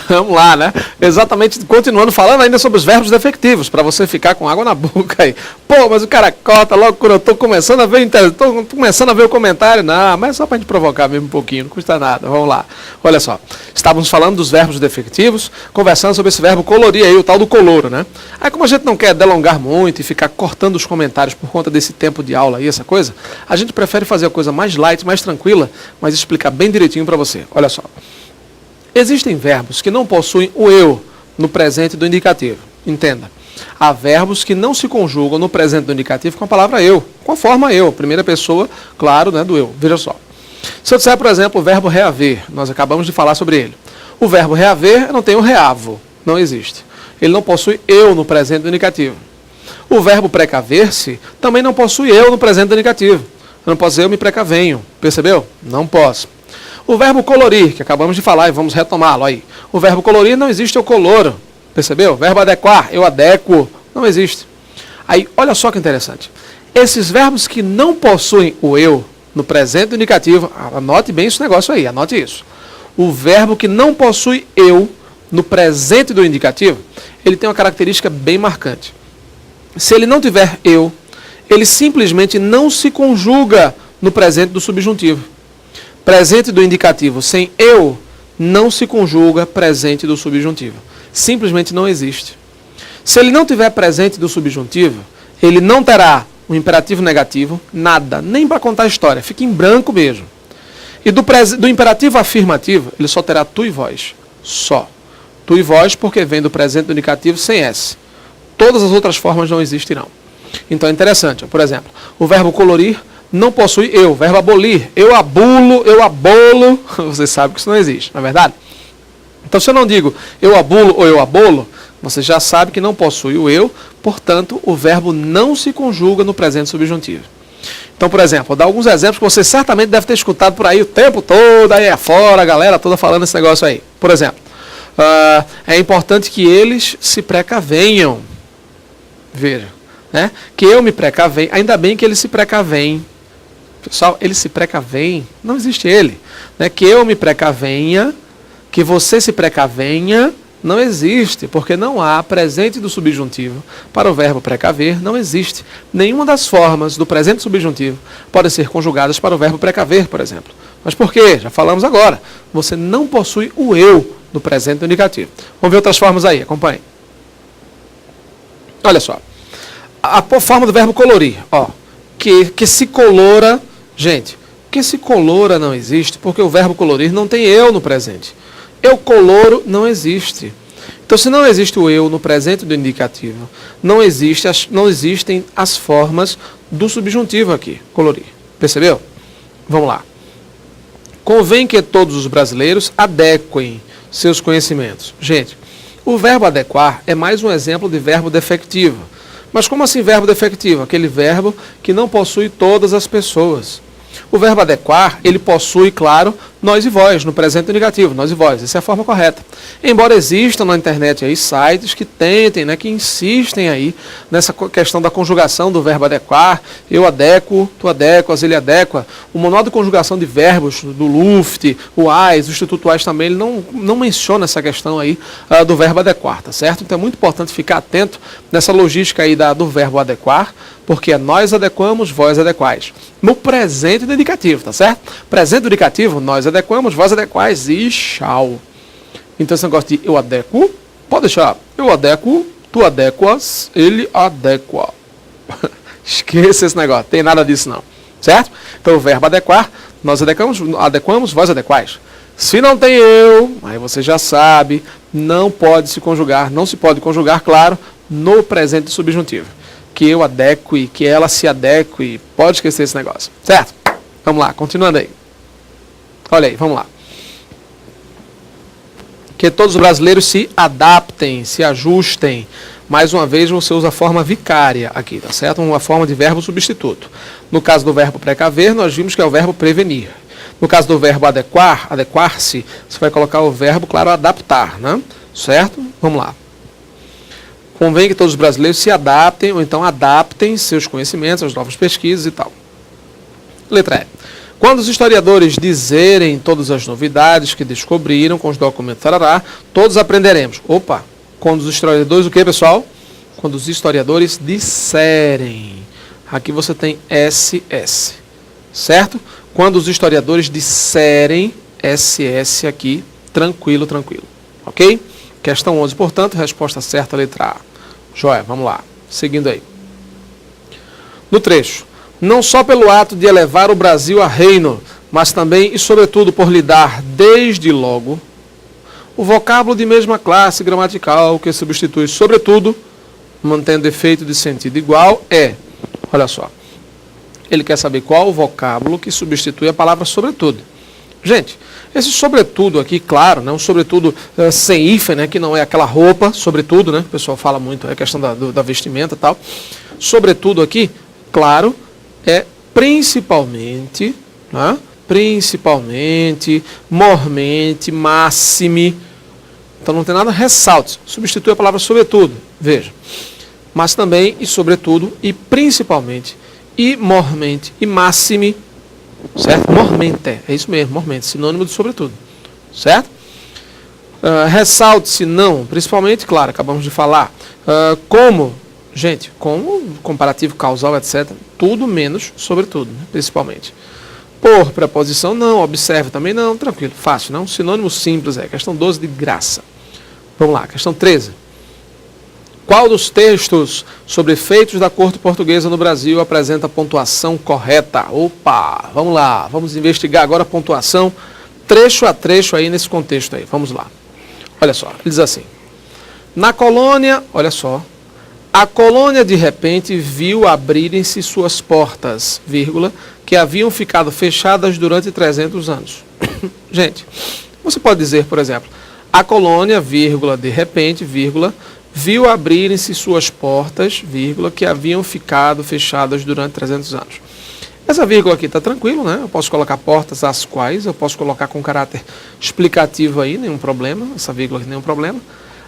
Vamos lá, né? Exatamente, continuando falando ainda sobre os verbos defectivos, para você ficar com água na boca aí. Pô, mas o cara corta logo quando eu tô começando a ver, tô começando a ver o comentário. Não, mas é só pra gente provocar mesmo um pouquinho, não custa nada. Vamos lá. Olha só, estávamos falando dos verbos defectivos, conversando sobre esse verbo colorir aí, o tal do colouro, né? Aí como a gente não quer delongar muito e ficar cortando os comentários por conta desse tempo de aula aí, essa coisa, a gente prefere fazer a coisa mais light, mais tranquila, mas explicar bem direitinho para você. Olha só. Existem verbos que não possuem o eu no presente do indicativo. Entenda. Há verbos que não se conjugam no presente do indicativo com a palavra eu, com a forma eu, primeira pessoa, claro, né, do eu. Veja só. Se eu disser, por exemplo, o verbo reaver, nós acabamos de falar sobre ele. O verbo reaver não tem o reavo, não existe. Ele não possui eu no presente do indicativo. O verbo precaver-se também não possui eu no presente do indicativo. Eu não posso dizer eu me precavenho, percebeu? Não posso. O verbo colorir, que acabamos de falar e vamos retomá-lo aí. O verbo colorir não existe, eu coloro. Percebeu? O verbo adequar, eu adequo. Não existe. Aí, olha só que interessante. Esses verbos que não possuem o eu no presente do indicativo, anote bem esse negócio aí, anote isso. O verbo que não possui eu no presente do indicativo, ele tem uma característica bem marcante. Se ele não tiver eu, ele simplesmente não se conjuga no presente do subjuntivo. Presente do indicativo sem eu não se conjuga presente do subjuntivo. Simplesmente não existe. Se ele não tiver presente do subjuntivo, ele não terá um imperativo negativo, nada, nem para contar a história, fica em branco mesmo. E do imperativo afirmativo, ele só terá tu e vós. Só. Tu e vós porque vem do presente do indicativo sem S. Todas as outras formas não existirão. Então é interessante, por exemplo, o verbo colorir não possui eu, verbo abolir, eu abulo, eu abolo, você sabe que isso não existe, não é verdade? Então se eu não digo eu abulo ou eu abolo, você já sabe que não possui o eu, portanto o verbo não se conjuga no presente subjuntivo. Então, por exemplo, vou dar alguns exemplos que você certamente deve ter escutado por aí o tempo todo, aí afora, a galera toda falando esse negócio aí. Por exemplo, é importante que eles se precavenham. Veja, né? Que eu me precavenho, ainda bem que eles se precaveem. Pessoal, ele se precavém, não existe ele. Né? Que eu me precavenha, que você se precavenha, não existe, porque não há presente do subjuntivo para o verbo precaver, não existe. Nenhuma das formas do presente subjuntivo pode ser conjugadas para o verbo precaver, por exemplo. Mas por quê? Já falamos agora. Você não possui o eu no presente do indicativo. Vamos ver outras formas aí, acompanhe. Olha só. A forma do verbo colorir, ó, que se colora. Gente, que se colora não existe, porque o verbo colorir não tem eu no presente. Eu coloro não existe. Então, se não existe o eu no presente do indicativo, não existem as formas do subjuntivo aqui, colorir. Percebeu? Vamos lá. Convém que todos os brasileiros adequem seus conhecimentos. Gente, o verbo adequar é mais um exemplo de verbo defectivo. Mas como assim verbo defectivo? Aquele verbo que não possui todas as pessoas. O verbo adequar, ele possui, claro, nós e vós, no presente negativo, nós e vós. Essa é a forma correta. Embora existam na internet aí sites que tentem, né, que insistem aí nessa questão da conjugação do verbo adequar, eu adequo, tu adequas, ele adequa. O manual de conjugação de verbos do Luft, o AIS, o Instituto AIS também, ele não menciona essa questão aí do verbo adequar, tá certo? Então é muito importante ficar atento nessa logística aí do verbo adequar, porque é nós adequamos, vós adequais. No presente do indicativo, tá certo? Presente do indicativo, nós adequamos, vós adequais e tchau. Então esse negócio de eu adequo, pode deixar. Eu adequo, tu adequas, ele adequa. Esqueça esse negócio, tem nada disso não. Certo? Então o verbo adequar, nós adequamos, vós adequais. Se não tem eu, aí você já sabe, não pode se conjugar, não se pode conjugar, claro, no presente subjuntivo. Que eu adeque, que ela se adeque, pode esquecer esse negócio. Certo? Vamos lá, continuando aí. Olha aí, vamos lá. Que todos os brasileiros se adaptem, se ajustem. Mais uma vez você usa a forma vicária aqui, tá certo? Uma forma de verbo substituto. No caso do verbo precaver, nós vimos que é o verbo prevenir. No caso do verbo adequar, adequar-se, você vai colocar o verbo, claro, adaptar, né? Certo? Vamos lá. Convém que todos os brasileiros se adaptem, ou então adaptem seus conhecimentos às novas pesquisas e tal. Letra E. Quando os historiadores dizerem todas as novidades que descobriram com os documentos, tarará, todos aprenderemos. Opa! Quando os historiadores, o que, pessoal? Quando os historiadores disserem. Aqui você tem SS. Certo? Quando os historiadores disserem, SS aqui, tranquilo, tranquilo. Ok? Questão 11, portanto, resposta certa, letra A. Joia, vamos lá. Seguindo aí. No trecho. Não só pelo ato de elevar o Brasil a reino, mas também e sobretudo por lhe dar, desde logo, o vocábulo de mesma classe gramatical que substitui sobretudo, mantendo efeito de sentido igual, é, olha só, ele quer saber qual o vocábulo que substitui a palavra sobretudo. Gente, esse sobretudo aqui, claro, né, um sobretudo sem hífen, né, que não é aquela roupa, sobretudo, né, o pessoal fala muito, é a questão da vestimenta e tal, sobretudo aqui, claro, é principalmente, né, principalmente, mormente, máxime. Então não tem nada, ressalte. Substitui a palavra sobretudo, veja. Mas também, e sobretudo, e principalmente, e mormente, e máxime, certo? Mormente, é isso mesmo, mormente, sinônimo de sobretudo, certo? Ressalte-se, não, principalmente, claro, acabamos de falar. Como, gente, como, comparativo, causal, etc., tudo menos sobretudo, né? Principalmente. Por preposição, não. Observe também, não. Tranquilo, fácil, não. Sinônimo simples é. Questão 12 de graça. Vamos lá, questão 13. Qual dos textos sobre feitos da corte portuguesa no Brasil apresenta a pontuação correta? Opa, vamos lá. Vamos investigar agora a pontuação, trecho a trecho aí nesse contexto aí. Vamos lá. Olha só, ele diz assim. Na colônia, olha só. A colônia, de repente, viu abrirem-se suas portas, vírgula, que haviam ficado fechadas durante 300 anos. Gente, você pode dizer, por exemplo, a colônia, vírgula, de repente, vírgula, viu abrirem-se suas portas, vírgula, que haviam ficado fechadas durante 300 anos. Essa vírgula aqui está tranquilo, né? Eu posso colocar portas às quais, eu posso colocar com caráter explicativo aí, nenhum problema, essa vírgula aqui, nenhum problema.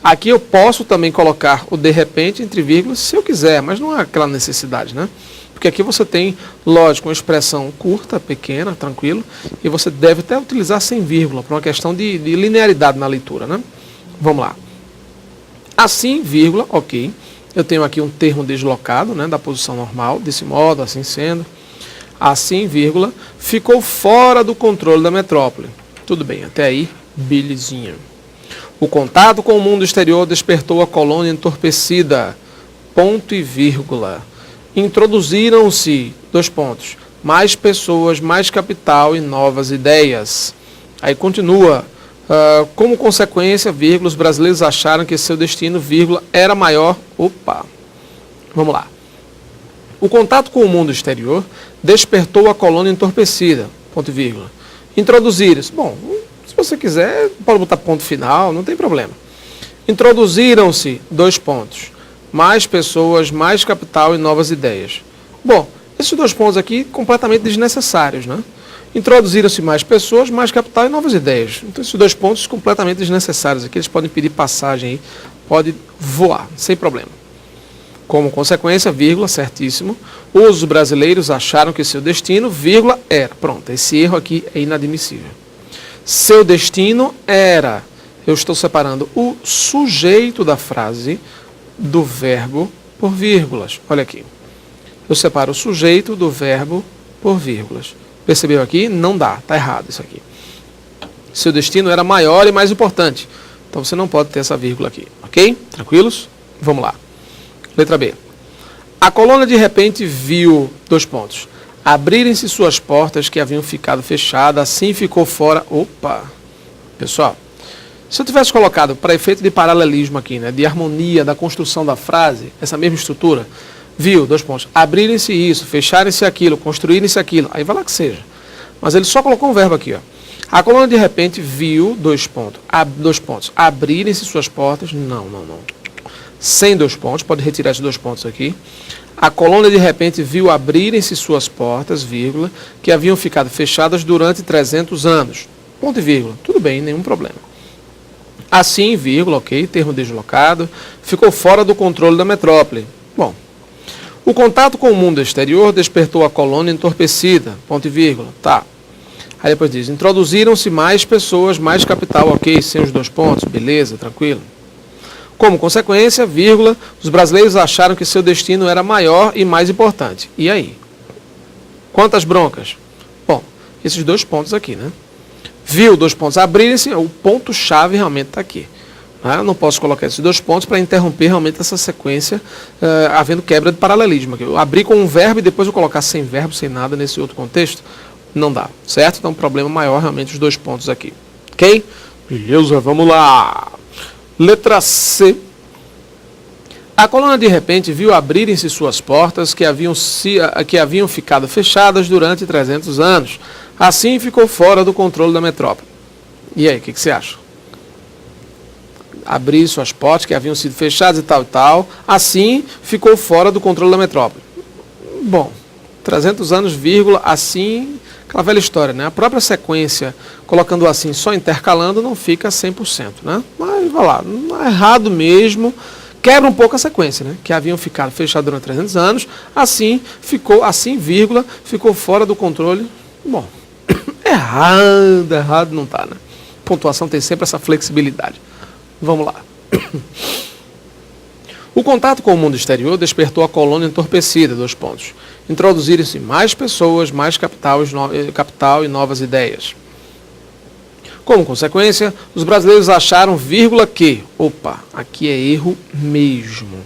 Aqui eu posso também colocar o de repente entre vírgulas, se eu quiser, mas não é aquela necessidade, né? Porque aqui você tem, lógico, uma expressão curta, pequena, tranquilo, e você deve até utilizar sem vírgula, por uma questão de linearidade na leitura, né? Vamos lá. Assim, vírgula, ok. Eu tenho aqui um termo deslocado, né, da posição normal, desse modo, assim sendo. Assim, vírgula, ficou fora do controle da metrópole. Tudo bem, até aí, belezinha. O contato com o mundo exterior despertou a colônia entorpecida. Ponto e vírgula. Introduziram-se, dois pontos, mais pessoas, mais capital e novas ideias. Aí continua. Como consequência, vírgula, os brasileiros acharam que seu destino, vírgula, era maior. Opa! Vamos lá. O contato com o mundo exterior despertou a colônia entorpecida. Ponto e vírgula. Introduziram-se. Bom, se você quiser, pode botar ponto final, não tem problema. Introduziram-se, dois pontos, mais pessoas, mais capital e novas ideias. Bom, esses dois pontos aqui completamente desnecessários, né? Introduziram-se mais pessoas, mais capital e novas ideias. Então, esses dois pontos completamente desnecessários aqui, eles podem pedir passagem aí, pode voar, sem problema. Como consequência, vírgula, certíssimo, os brasileiros acharam que seu destino, vírgula, era. Pronto, esse erro aqui é inadmissível. Seu destino era. Eu estou separando o sujeito da frase do verbo por vírgulas. Olha aqui. Eu separo o sujeito do verbo por vírgulas. Percebeu aqui? Não dá, está errado isso aqui. Seu destino era maior e mais importante. Então você não pode ter essa vírgula aqui. Ok? Tranquilos? Vamos lá. Letra B. A colônia de repente viu, dois pontos, abrirem-se suas portas que haviam ficado fechadas, assim ficou fora. Opa! Pessoal, se eu tivesse colocado para efeito de paralelismo aqui, né, de harmonia da construção da frase, essa mesma estrutura, viu, dois pontos, abrirem-se isso, fecharem-se aquilo, construírem-se aquilo, aí vai lá que seja. Mas ele só colocou um verbo aqui, ó. A colônia de repente viu, dois pontos, abrirem-se suas portas, não. Sem dois pontos, pode retirar esses dois pontos aqui. A colônia de repente viu abrirem-se suas portas, vírgula, que haviam ficado fechadas durante 300 anos. Ponto e vírgula. Tudo bem, nenhum problema. Assim, vírgula, ok, termo deslocado, ficou fora do controle da metrópole. Bom, o contato com o mundo exterior despertou a colônia entorpecida. Ponto e vírgula. Tá, Aí depois diz, introduziram-se mais pessoas, mais capital, ok, sem os 2 pontos, beleza, tranquilo. Como consequência, vírgula, os brasileiros acharam que seu destino era maior e mais importante. E aí? Quantas broncas? Bom, esses 2 pontos aqui, né? Viu 2 pontos abrirem-se, o ponto-chave realmente está aqui. Eu não posso colocar esses 2 pontos para interromper realmente essa sequência, havendo quebra de paralelismo. Eu abrir com um verbo e depois eu colocar sem verbo, sem nada nesse outro contexto, não dá, certo? Então, um problema maior realmente os 2 pontos aqui. Ok? Beleza, vamos lá. Letra C. A colônia de repente viu abrirem-se suas portas que haviam ficado fechadas durante 300 anos. Assim ficou fora do controle da metrópole. E aí, o que você acha? Abrir suas portas que haviam sido fechadas e tal e tal. Assim ficou fora do controle da metrópole. Bom, 300 anos, vírgula, assim, aquela velha história, né? A própria sequência, colocando assim, só intercalando, não fica 100%, né? Mas, vai lá, não é errado mesmo. Quebra um pouco a sequência, né? Que haviam ficado fechados durante 300 anos. Assim, vírgula, ficou fora do controle. Bom, errado não tá, né? Pontuação tem sempre essa flexibilidade. Vamos lá. O contato com o mundo exterior despertou a colônia entorpecida, 2 pontos. Introduziram-se mais pessoas, mais capital e novas ideias. Como consequência, os brasileiros acharam, vírgula, que... Opa, aqui é erro mesmo.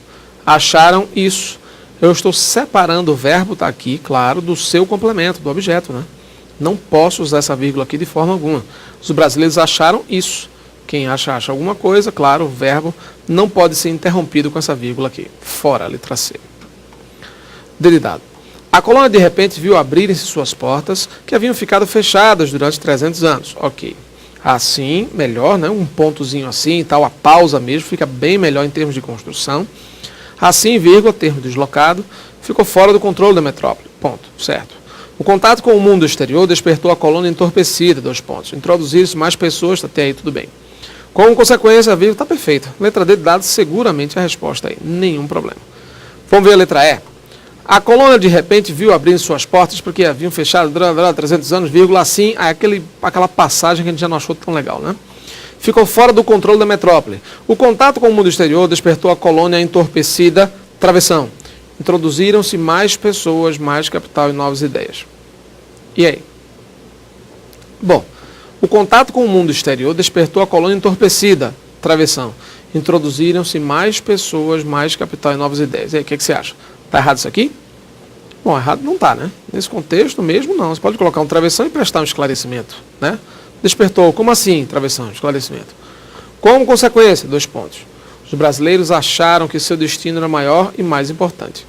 Acharam isso. Eu estou separando o verbo, está aqui, claro, do seu complemento, do objeto, né? Não posso usar essa vírgula aqui de forma alguma. Os brasileiros acharam isso. Quem acha alguma coisa, claro, o verbo não pode ser interrompido com essa vírgula aqui. Fora, letra C. Dedidado. A colônia de repente viu abrirem-se suas portas que haviam ficado fechadas durante 300 anos. Ok. Assim, melhor, né? Um pontozinho assim e tal, a pausa mesmo, fica bem melhor em termos de construção. Assim, vírgula, termo deslocado, ficou fora do controle da metrópole. Ponto. Certo. O contato com o mundo exterior despertou a colônia entorpecida, 2 pontos. Introduziram-se mais pessoas, até aí tudo bem. Como consequência, a vírgula está perfeita. Letra D, dado seguramente a resposta aí. Nenhum problema. Vamos ver a letra E. A colônia, de repente, viu abrir suas portas porque haviam fechado 300 anos, vírgula, assim, aquela passagem que a gente já não achou tão legal, né? Ficou fora do controle da metrópole. O contato com o mundo exterior despertou a colônia entorpecida, travessão. Introduziram-se mais pessoas, mais capital e novas ideias. E aí? Bom, o contato com o mundo exterior despertou a colônia entorpecida, travessão. Introduziram-se mais pessoas, mais capital e novas ideias. E aí, o que você acha? Está errado isso aqui? Bom, errado não está, né? Nesse contexto mesmo, não. Você pode colocar um travessão e prestar um esclarecimento, né? Despertou. Como assim, travessão? Esclarecimento. Como consequência, 2 pontos. Os brasileiros acharam que seu destino era maior e mais importante.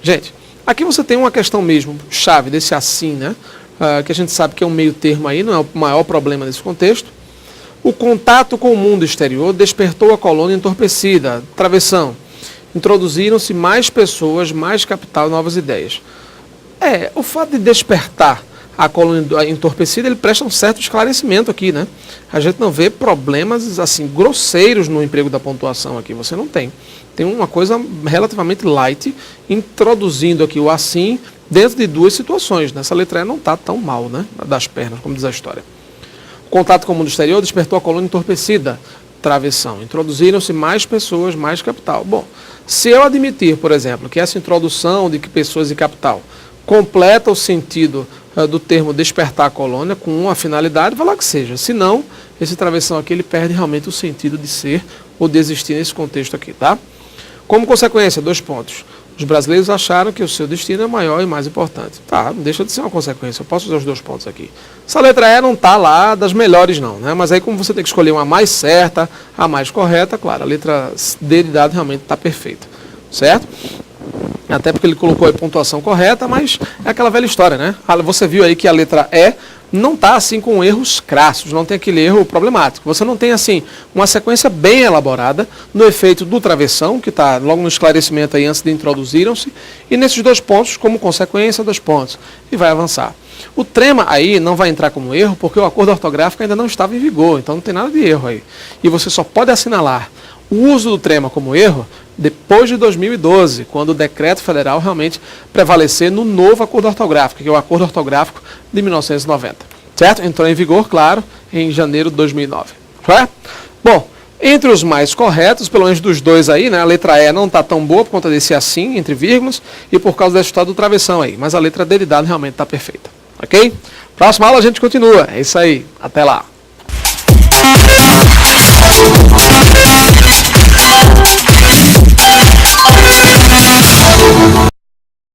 Gente, aqui você tem uma questão mesmo, chave desse assim, né? Que a gente sabe que é um meio termo aí, não é o maior problema nesse contexto. O contato com o mundo exterior despertou a colônia entorpecida, travessão. Introduziram-se mais pessoas, mais capital e novas ideias. O fato de despertar a colônia entorpecida, ele presta um certo esclarecimento aqui, né? A gente não vê problemas, assim, grosseiros no emprego da pontuação aqui, você não tem. Tem uma coisa relativamente light, introduzindo aqui o assim dentro de 2 situações. Nessa letra E não está tão mal, né? Das pernas, como diz a história. O contato com o mundo exterior despertou a colônia entorpecida, travessão. Introduziram-se mais pessoas, mais capital. Bom, se eu admitir, por exemplo, que essa introdução de pessoas e capital completa o sentido do termo despertar a colônia com uma finalidade, vai lá que seja. Se não, esse travessão aqui ele perde realmente o sentido de ser ou de existir nesse contexto aqui, tá? Como consequência, 2 pontos. Os brasileiros acharam que o seu destino é maior e mais importante. Tá, não deixa de ser uma consequência. Eu posso usar os 2 pontos aqui. Essa letra E não está lá das melhores não, né? Mas aí como você tem que escolher uma mais certa, a mais correta, claro, a letra D de dado realmente está perfeita. Certo? Até porque ele colocou a pontuação correta, mas é aquela velha história, né? Você viu aí que a letra E não está assim com erros crassos, não tem aquele erro problemático. Você não tem assim uma sequência bem elaborada no efeito do travessão, que está logo no esclarecimento aí antes de introduziram-se, e nesses 2 pontos, como consequência, 2 pontos, e vai avançar. O trema aí não vai entrar como erro, porque o acordo ortográfico ainda não estava em vigor, então não tem nada de erro aí. E você só pode assinalar o uso do trema como erro depois de 2012, quando o decreto federal realmente prevalecer no novo acordo ortográfico, que é o acordo ortográfico de 1990. Certo? Entrou em vigor, claro, em janeiro de 2009. Certo? Bom, entre os mais corretos, pelo menos dos dois aí, né? A letra E não está tão boa por conta desse assim, entre vírgulas, e por causa desse estado do travessão aí. Mas a letra D de dado realmente está perfeita. Ok? Próxima aula a gente continua. É isso aí. Até lá.